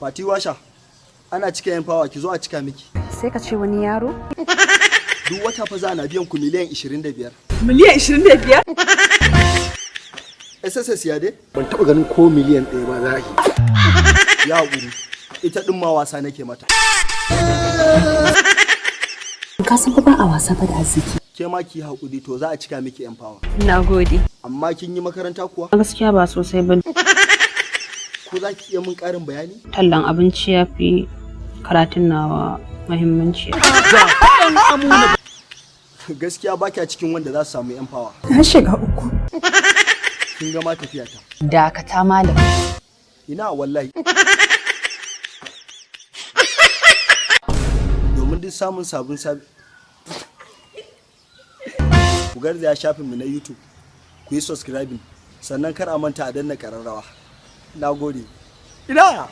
Fati washa, ana cika yan fawa ki zo a cika miki. Sai ka ce wani yaro? Duk wata fa za na biyan ku miliyan 25. Miliyan 25? SSS ya dai? Ban taɓa ganin ko miliyan 1 ba za a yi. Ya haƙuri, ita ɗin ma wasa nake mata. Ka san ba a wasa ba da arziki. Ke ma ki haƙuri to za a cika miki yan fawa. Na gode. Amma kin yi makaranta kuwa? Gaskiya ba sosai ba. Ko za ki iya min ƙarin bayani? Tallan abinci ya fi karatun nawa muhimmanci. Gaskiya ba kya cikin wanda za su samu yan fawa. Na shiga uku. Kin ga ma tafiya ta. Dakata malam. Ina wallahi. Domin duk samun sabon ku garzaya shafin mu na YouTube ku yi subscribing sannan kar a manta a danna ƙararrawa. Na gode. Ina